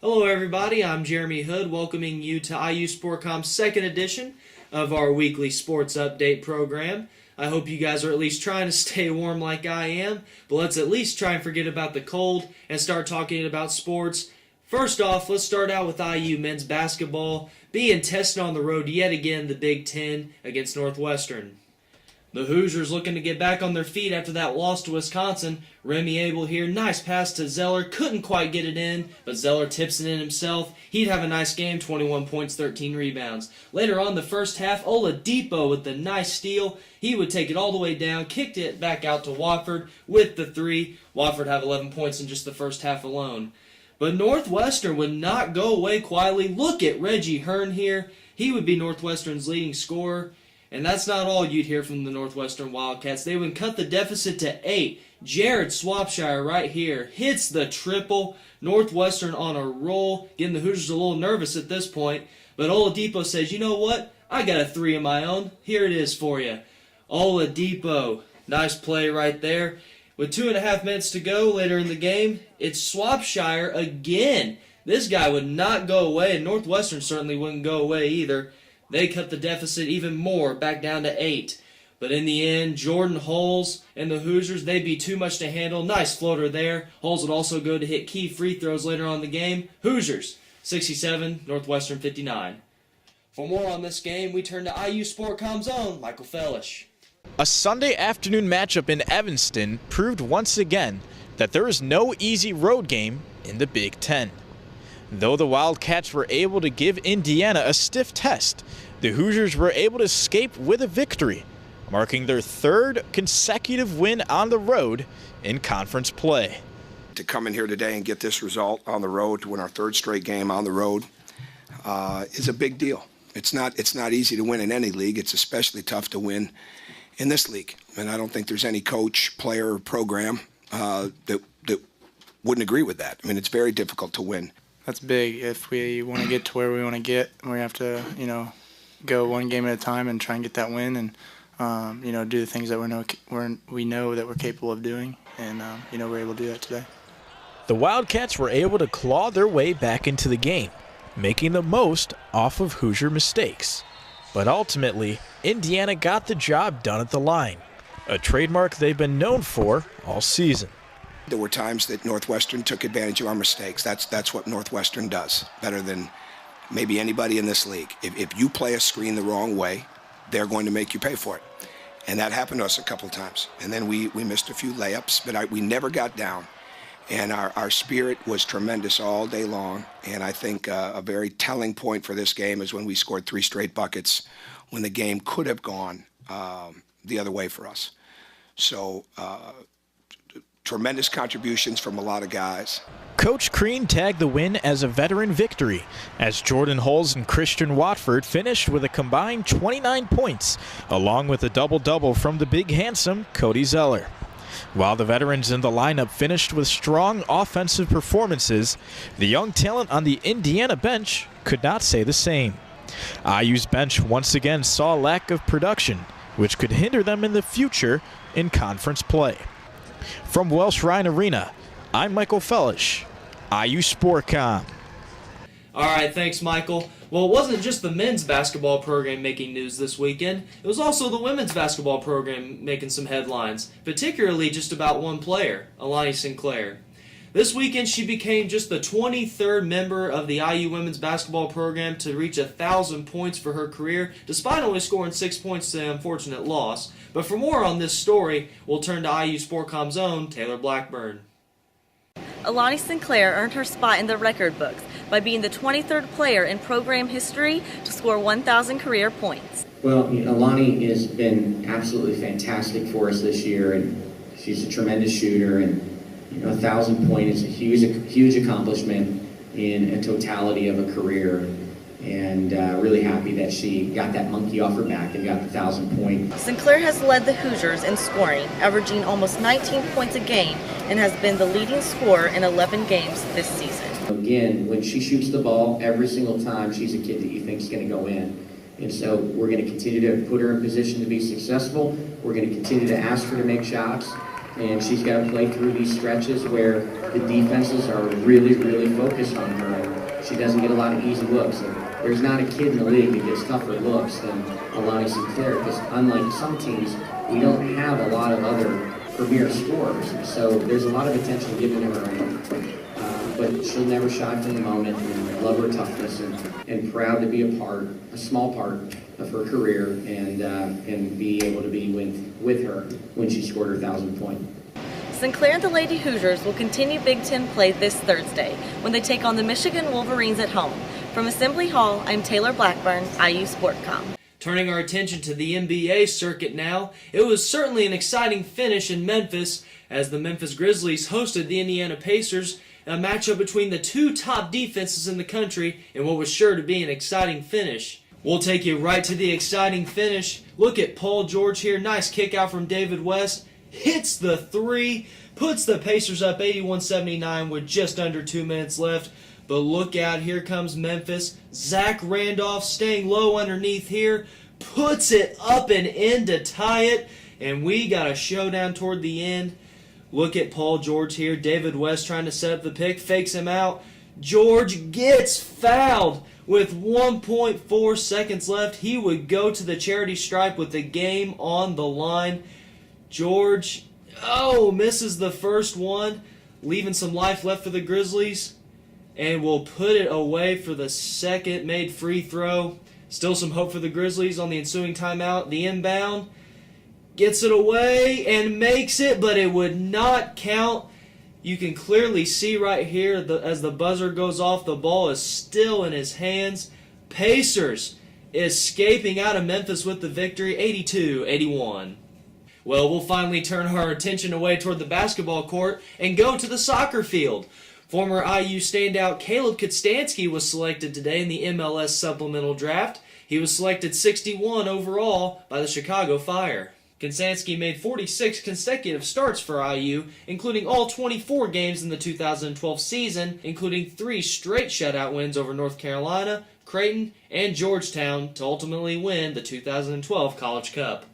Hello everybody, I'm Jeremy Hood, welcoming you to IUSportcom's second edition of our weekly sports update program. I hope you guys are at least trying to stay warm like I am, but let's at least try and forget about the cold and start talking about sports. First off, let's start out with IU men's basketball being tested on the road yet again, the Big Ten against Northwestern. The Hoosiers looking to get back on their feet after that loss to Wisconsin. Remy Abel here, nice pass to Zeller, couldn't quite get it in, but Zeller tips it in himself. He'd have a nice game, 21 points, 13 rebounds. Later on the first half, Oladipo with the nice steal. He would take it all the way down, kicked it back out to Watford with the three. Watford have 11 points in just the first half alone. But Northwestern would not go away quietly. Look at Reggie Hearn here. He would be Northwestern's leading scorer. And that's not all you'd hear from the Northwestern Wildcats. They would cut the deficit to 8. Jared Swapshire right here hits the triple. Northwestern on a roll, getting the Hoosiers a little nervous at this point. But Oladipo says, you know what? I got a three of my own. Here it is for you. Oladipo. Nice play right there. With 2.5 minutes to go later in the game, it's Swapshire again. This guy would not go away, and Northwestern certainly wouldn't go away either. They cut the deficit even more, back down to 8. But in the end, Jordan Hulls and the Hoosiers, they'd be too much to handle. Nice floater there. Hulls would also go to hit key free throws later on in the game. Hoosiers, 67, Northwestern 59. For more on this game, we turn to IUSportcom's own Michael Fellish. A Sunday afternoon matchup in Evanston proved once again that there is no easy road game in the Big Ten. Though the Wildcats were able to give Indiana a stiff test, the Hoosiers were able to escape with a victory, marking their third consecutive win on the road in conference play. To come in here today and get this result on the road, to win our third straight game on the road, is a big deal. It's not easy to win in any league. It's especially tough to win in this league. And I don't think there's any coach, player, or program that wouldn't agree with that. I mean, it's very difficult to win. That's big. If we want to get to where we want to get, we have to, go one game at a time and try and get that win, and do the things that we know that we're capable of doing, and we're able to do that today. The Wildcats were able to claw their way back into the game, making the most off of Hoosier mistakes. But ultimately, Indiana got the job done at the line, a trademark they've been known for all season. There were times that Northwestern took advantage of our mistakes. That's what Northwestern does, better than maybe anybody in this league. If you play a screen the wrong way, they're going to make you pay for it. And that happened to us a couple of times. And then we missed a few layups, but we never got down. And our spirit was tremendous all day long. And I think a very telling point for this game is when we scored 3 straight buckets when the game could have gone the other way for us. So tremendous contributions from a lot of guys. Coach Crean tagged the win as a veteran victory, as Jordan Hulls and Christian Watford finished with a combined 29 points, along with a double-double from the big handsome Cody Zeller. While the veterans in the lineup finished with strong offensive performances, the young talent on the Indiana bench could not say the same. IU's bench once again saw a lack of production, which could hinder them in the future in conference play. From Welsh Rhine Arena, I'm Michael Fellish, IUSportcom. All right, thanks, Michael. Well, it wasn't just the men's basketball program making news this weekend. It was also the women's basketball program making some headlines, particularly just about one player, Alani Sinclair. This weekend, she became just the 23rd member of the IU women's basketball program to reach 1,000 points for her career, despite only scoring 6 points to an unfortunate loss. But for more on this story, we'll turn to IUSportcom's own Taylor Blackburn. Alani Sinclair earned her spot in the record books by being the 23rd player in program history to score 1,000 career points. Well, Alani has been absolutely fantastic for us this year, and she's a tremendous shooter, and 1,000 points is a huge accomplishment in a totality of a career, and really happy that she got that monkey off her back and got the 1,000 points. Sinclair has led the Hoosiers in scoring, averaging almost 19 points a game, and has been the leading scorer in 11 games this season. Again, when she shoots the ball, every single time she's a kid that you think is going to go in. And so we're going to continue to put her in position to be successful. We're going to continue to ask her to make shots. And she's got to play through these stretches where the defenses are really, really focused on her. And she doesn't get a lot of easy looks. And there's not a kid in the league that gets tougher looks than Alani Sinclair, because unlike some teams, we don't have a lot of other premier scorers. So there's a lot of attention given to her. But she'll never shy from the moment, and love her toughness, and proud to be a small part of her career, and be able to be with her when she scored her 1,000th point. Sinclair and the Lady Hoosiers will continue Big Ten play this Thursday when they take on the Michigan Wolverines at home. From Assembly Hall, I'm Taylor Blackburn, IUSportcom. Turning our attention to the NBA circuit now, it was certainly an exciting finish in Memphis as the Memphis Grizzlies hosted the Indiana Pacers, a matchup between the two top defenses in the country in what was sure to be an exciting finish. We'll take you right to the exciting finish. Look at Paul George here. Nice kick out from David West. Hits the three. Puts the Pacers up 81-79 with just under 2 minutes left. But look out. Here comes Memphis. Zach Randolph staying low underneath here. Puts it up and in to tie it. And we got a showdown toward the end. Look at Paul George here. David West trying to set up the pick. Fakes him out. George gets fouled with 1.4 seconds left. He would go to the charity stripe with the game on the line. George, misses the first one, leaving some life left for the Grizzlies. And will put it away for the second made free throw. Still some hope for the Grizzlies on the ensuing timeout. The inbound. Gets it away and makes it, but it would not count. You can clearly see right here as the buzzer goes off, the ball is still in his hands. Pacers escaping out of Memphis with the victory, 82-81. Well, we'll finally turn our attention away toward the basketball court and go to the soccer field. Former IU standout Caleb Kotstansky was selected today in the MLS supplemental draft. He was selected 61 overall by the Chicago Fire. Kotstansky made 46 consecutive starts for IU, including all 24 games in the 2012 season, including 3 straight shutout wins over North Carolina, Creighton, and Georgetown to ultimately win the 2012 College Cup.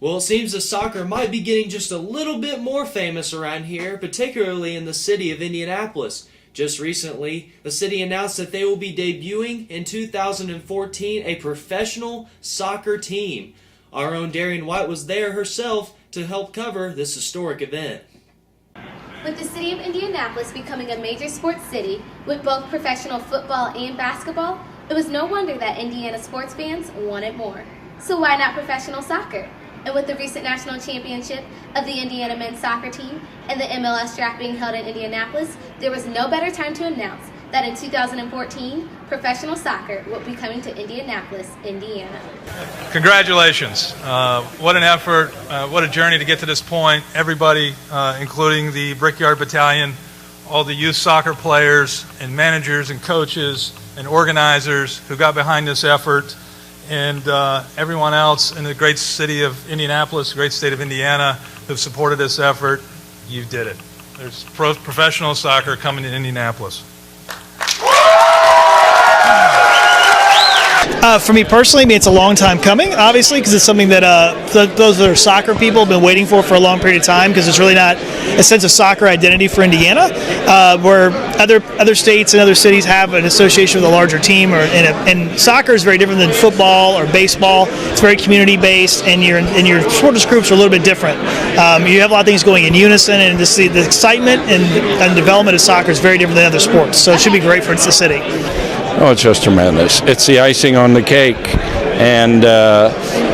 Well, it seems that soccer might be getting just a little bit more famous around here, particularly in the city of Indianapolis. Just recently, the city announced that they will be debuting in 2014 a professional soccer team. Our own Darian White was there herself to help cover this historic event. With the city of Indianapolis becoming a major sports city with both professional football and basketball, it was no wonder that Indiana sports fans wanted more. So why not professional soccer? And with the recent national championship of the Indiana men's soccer team and the MLS draft being held in Indianapolis, there was no better time to announce that in 2014, professional soccer will be coming to Indianapolis, Indiana. Congratulations. What an effort, what a journey to get to this point. Everybody, including the Brickyard Battalion, all the youth soccer players and managers and coaches and organizers who got behind this effort, and everyone else in the great city of Indianapolis, great state of Indiana, who've supported this effort. You did it. There's professional soccer coming to Indianapolis. For me personally, it's a long time coming, obviously, because it's something that those that are soccer people have been waiting for a long period of time, because it's really not a sense of soccer identity for Indiana, where other states and other cities have an association with a larger team, and soccer is very different than football or baseball. It's very community-based, and your sports groups are a little bit different. You have a lot of things going in unison, and the excitement and development of soccer is very different than other sports, so it should be great for the city. Oh, it's just tremendous. It's the icing on the cake, and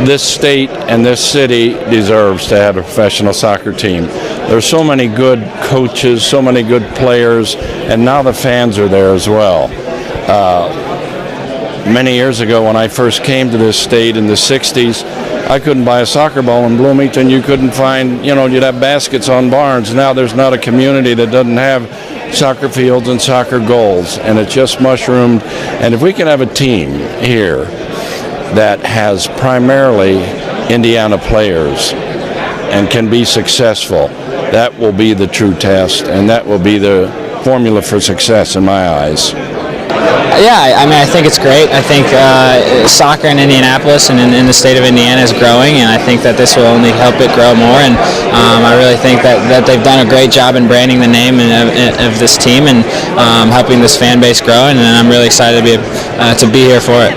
this state and this city deserves to have a professional soccer team. There's so many good coaches, so many good players, and now the fans are there as well. Many years ago when I first came to this state in the 60s, I couldn't buy a soccer ball in Bloomington. You couldn't find, you'd have baskets on barns. Now there's not a community that doesn't have soccer fields and soccer goals, and it just mushroomed. And if we can have a team here that has primarily Indiana players and can be successful, that will be the true test, and that will be the formula for success in my eyes. Yeah, I mean, I think it's great. I think soccer in Indianapolis and in the state of Indiana is growing, and I think that this will only help it grow more. And I really think that they've done a great job in branding the name of this team and helping this fan base grow. And I'm really excited to be here for it.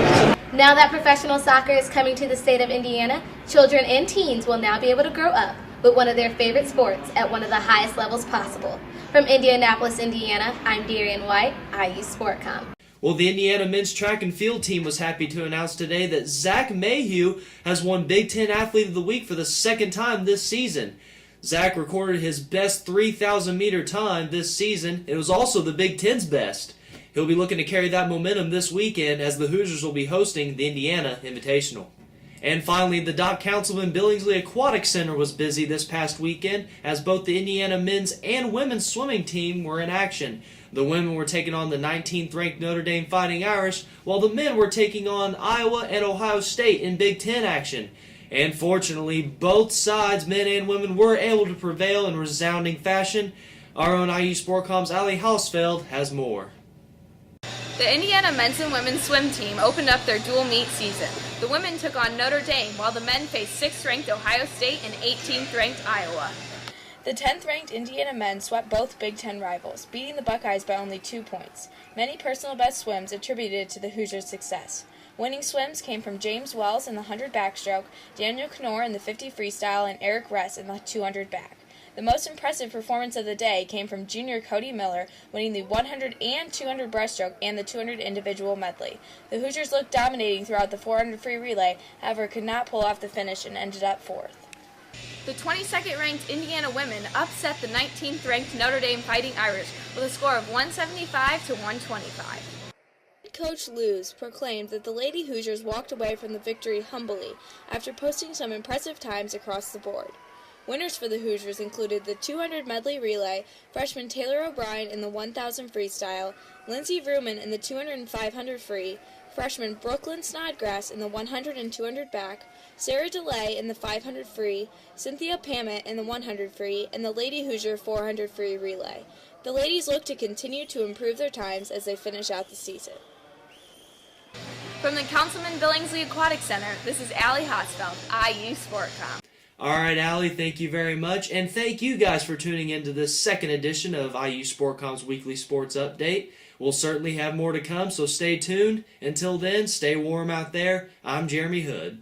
Now that professional soccer is coming to the state of Indiana, children and teens will now be able to grow up with one of their favorite sports at one of the highest levels possible. From Indianapolis, Indiana, I'm Darian White, IUSportcom. Well, the Indiana men's track and field team was happy to announce today that Zach Mayhew has won Big Ten Athlete of the Week for the second time this season. Zach recorded his best 3,000-meter time this season. It was also the Big Ten's best. He'll be looking to carry that momentum this weekend as the Hoosiers will be hosting the Indiana Invitational. And finally, the Doc Councilman Billingsley Aquatic Center was busy this past weekend as both the Indiana men's and women's swimming team were in action. The women were taking on the 19th-ranked Notre Dame Fighting Irish, while the men were taking on Iowa and Ohio State in Big Ten action. And fortunately, both sides, men and women, were able to prevail in resounding fashion. Our own IUSportcom's Allie Hausfeld has more. The Indiana men's and women's swim team opened up their dual meet season. The women took on Notre Dame, while the men faced 6th-ranked Ohio State and 18th-ranked Iowa. The 10th-ranked Indiana men swept both Big Ten rivals, beating the Buckeyes by only 2 points. Many personal best swims attributed to the Hoosiers' success. Winning swims came from James Wells in the 100 backstroke, Daniel Knorr in the 50 freestyle, and Eric Ress in the 200 back. The most impressive performance of the day came from junior Cody Miller, winning the 100 and 200 breaststroke and the 200 individual medley. The Hoosiers looked dominating throughout the 400 free relay, however could not pull off the finish and ended up 4th. The 22nd-ranked Indiana women upset the 19th-ranked Notre Dame Fighting Irish with a score of 175 to 125. Coach Luz proclaimed that the Lady Hoosiers walked away from the victory humbly after posting some impressive times across the board. Winners for the Hoosiers included the 200 medley relay, freshman Taylor O'Brien in the 1000 freestyle, Lindsey Vrooman in the 200 and 500 free, freshman Brooklyn Snodgrass in the 100 and 200 back, Sarah DeLay in the 500 free, Cynthia Pamet in the 100 free, and the Lady Hoosier 400 free relay. The ladies look to continue to improve their times as they finish out the season. From the Councilman Billingsley Aquatic Center, this is Allie Hausfeld, IUSportcom. All right, Allie, thank you very much. And thank you guys for tuning into this second edition of IUSportcom's Weekly Sports Update. We'll certainly have more to come, so stay tuned. Until then, stay warm out there. I'm Jeremy Hood.